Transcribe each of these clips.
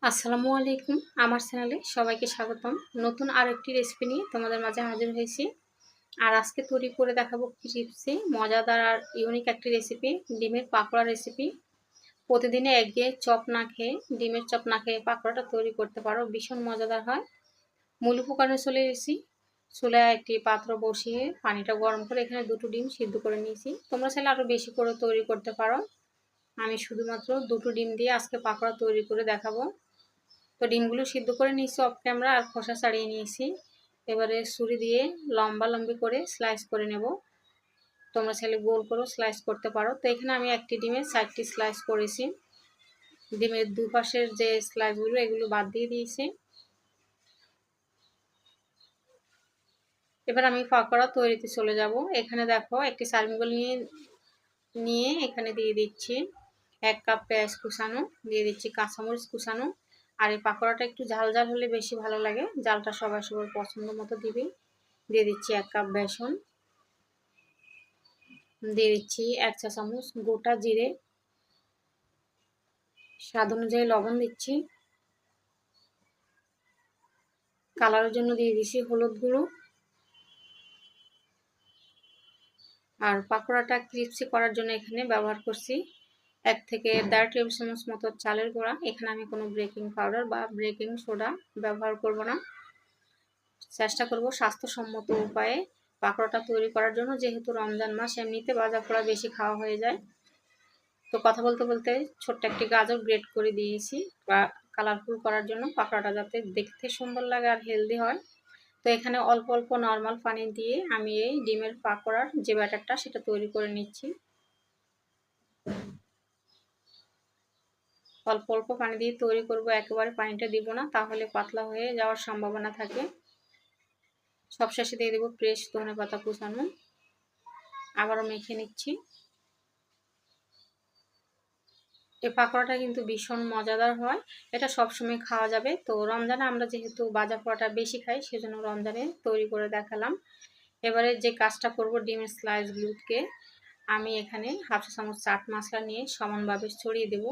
আসসালামু আলাইকুম। আমার চ্যানেলে সবাইকে স্বাগতম। নতুন আরেকটি রেসিপি নিয়ে তোমাদের মাঝে হাজির হয়েছি। আর আজকে তৈরি করে দেখাবো ক্রিসপি, মজাদার আর ইউনিক একটি রেসিপি, ডিমের পাকোড়া রেসিপি। প্রতিদিনে একঘেয়ে চপ না খেয়ে, ডিমের চপ না খেয়ে পাকোড়াটা তৈরি করতে পারো, ভীষণ মজাদার হয়। মূল উপকরণে চলে এসেছি। চুলায় একটি পাত্র বসিয়ে পানিটা গরম করে এখানে দুটো ডিম সিদ্ধ করে নিয়েছি। তোমরা চাইলে আরও বেশি করে তৈরি করতে পারো। আমি শুধুমাত্র দুটো ডিম দিয়ে আজকে পাকোড়া তৈরি করে দেখাবো। তো ডিমগুলো সিদ্ধ করে নিয়েছি অফ ক্যামেরা, আর খোসা ছাড়িয়ে নিয়েছি। এবারে ছুরি দিয়ে লম্বা লম্বি করে স্লাইস করে নেব। তোমরা চাইলে গোল করেও স্লাইস করতে পারো। তো এখানে আমি একটি ডিমের 4টি স্লাইস করেছি। ডিমের দুপাশের যে স্লাইসগুলো এগুলো বাদ দিয়ে দিয়েছি। এবার আমি পাকোড়া তৈরিতে চলে যাব। এখানে দেখো একটি সার্ভিং বোল নিয়ে এখানে দিয়ে দিচ্ছি 1 কাপ পেঁয়াজ কুচানো, দিয়ে দিচ্ছি কাঁচামরিচ কুচানো। আর এই পাকোড়াটা একটু ঝাল ঝাল হলে বেশি ভালো লাগে, ঝালটা সবার সবার পছন্দ মতো দিবি। দিয়ে দিচ্ছি 1 কাপ বেসন, দিয়ে দিচ্ছি 1 চা চামচ গোটা জিরে, স্বাদ অনুযায়ী লবণ দিচ্ছি, কালারের জন্য দিয়ে দিচ্ছি হলুদ গুঁড়ো। আর পাকোড়াটা ক্রিস্পি করার জন্য এখানে ব্যবহার করছি 1 থেকে 1.5 টেবিল চামচ মতো চালের গুঁড়া। এখানে আমি কোনো বেকিং পাউডার বা বেকিং সোডা ব্যবহার করব না। চেষ্টা করব স্বাস্থ্যসম্মত উপায়ে পাকোড়াটা তৈরি করার জন্য, যেহেতু রমজান মাস, এমনিতে ভাজা পোড়া বেশি খাওয়া হয়ে যায়। তো কথা বলতে বলতে ছোট্ট একটি গাজর গ্রেট করে দিয়েছি বা কালারফুল করার জন্য, পাকোড়াটা যাতে দেখতে সুন্দর লাগে আর হেলদি হয়। তো এখানে অল্প অল্প নর্মাল পানি দিয়ে আমি এই ডিমের পাকোড়ার যে ব্যাটারটা সেটা তৈরি করে নিচ্ছি। অল্প অল্প পানি দিয়ে তৈরি করব, একেবারে পানিটা দিব না, তাহলে পাতলা হয়ে যাওয়ার সম্ভাবনা থাকে। সবশেষে দিয়ে দেবো ফ্রেশ ধনেপাতা কুচানো। আবারও মেখে নিচ্ছি। এই পাকোড়াটা কিন্তু ভীষণ মজাদার হয়, এটা সবসময় খাওয়া যাবে। তো রমজানে আমরা যেহেতু ভাজা পোড়াটা বেশি খাই, সেজন্য রমজানে তৈরি করে দেখালাম। এবারে যে কাজটা করব, ডিমের স্লাইসগুলোকে আমি এখানে 1/2 চা চামচ চাট মশলা নিয়ে সমানভাবে ছড়িয়ে দেব।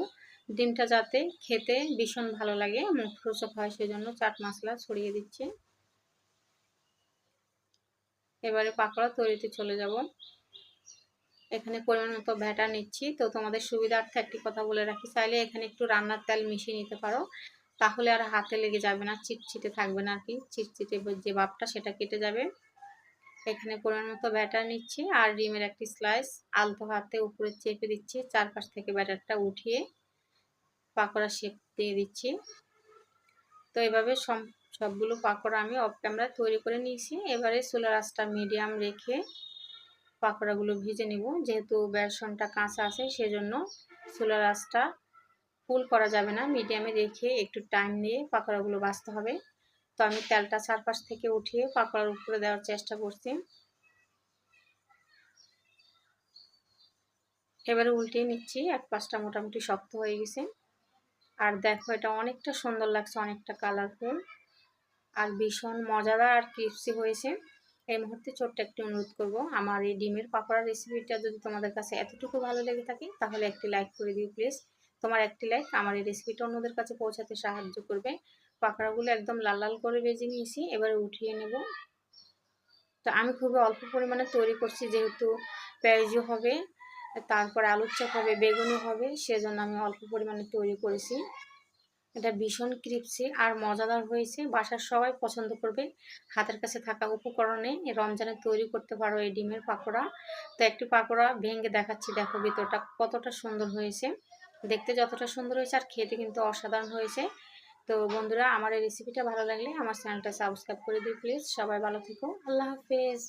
ডিমটা যাতে খেতে ভীষণ ভালো লাগে, মুখরোচক হয়, সেজন্য চাট মশলা ছড়িয়ে দিচ্ছি। এবারে পাকোড়া তৈরিতে চলে যাব। এখানে পরিমাণ মতো ব্যাটার নিচ্ছি। তো তোমাদের সুবিধার্থে একটি কথা বলে রাখি, চাইলে এখানে একটু রান্নার তেল মিশিয়ে নিতে পারো, তাহলে আর হাতে লেগে যাবে না, চিটচিটে থাকবে না আর কি, চিটচিটে যে ভাবটা সেটা কেটে যাবে। এখানে পরিমাণ মতো ব্যাটার নিচ্ছি আর ডিমের একটি স্লাইস আলতো হাতে উপরে চেপে দিচ্ছি, চারপাশ থেকে ব্যাটারটা উঠিয়ে পাকোড়া শেপ দিয়ে দিচ্ছি। তো এভাবে সবগুলো পাকোড়া আমি অফ ক্যামেরা তৈরি করে নিয়েছি। এবারে চুলার আঁচটা মিডিয়াম রেখে পাকোড়াগুলো ভেজে নিব। যেহেতু বেসনটা কাঁচা আছে, সেজন্য চুলার আঁচটা ফুল করা যাবে না, মিডিয়ামে রেখে একটু টাইম নিয়ে পাকোড়াগুলো ভাজতে হবে। তো আমি তেলটা চারপাশ থেকে উঠিয়ে পাকোড়ার উপরে দেওয়ার চেষ্টা করছি। এবারে উল্টিয়ে নিচ্ছি, এক পাশটা মোটামুটি শক্ত হয়ে গেছে। আর দেখো এটা অনেকটা সুন্দর লাগছে, অনেকটা কালারফুল আর ভীষণ মজাদার আর ক্রিস্পি হয়েছে। এই মুহূর্তে ছোট্ট একটি অনুরোধ করব, আমার এই ডিমের পাকোড়া রেসিপিটা যদি তোমাদের কাছে এতটুকু ভালো লেগে থাকে, তাহলে একটি লাইক করে দিও প্লিজ। তোমার একটি লাইক আমার এই রেসিপিটা অন্যদের কাছে পৌঁছাতে সাহায্য করবে। পাকোড়াগুলো একদম লাল লাল করে ভেজে নিয়েছি, এবারে উঠিয়ে নেব। তো আমি খুবই অল্প পরিমাণে তৈরি করছি, যেহেতু পেঁয়াজও হবে, তারপরে আলুর চপ হবে, বেগুনও হবে, সেজন্য আমি অল্প পরিমাণে তৈরি করেছি। এটা ভীষণ ক্রিস্পি আর মজাদার হয়েছে, বাসার সবাই পছন্দ করবে। হাতের কাছে থাকা উপকরণে রমজানে তৈরি করতে পারো এই ডিমের পাকোড়া। তো একটি পাকোড়া ভেঙে দেখাচ্ছি, দেখো ভিতরটা কতটা সুন্দর হয়েছে। দেখতে যতটা সুন্দর হয়েছে আর খেতে কিন্তু অসাধারণ হয়েছে। তো বন্ধুরা, আমার এই রেসিপিটা ভালো লাগলে আমার চ্যানেলটা সাবস্ক্রাইব করে দিও প্লিজ। সবাই ভালো থেকো, আল্লাহ হাফেজ।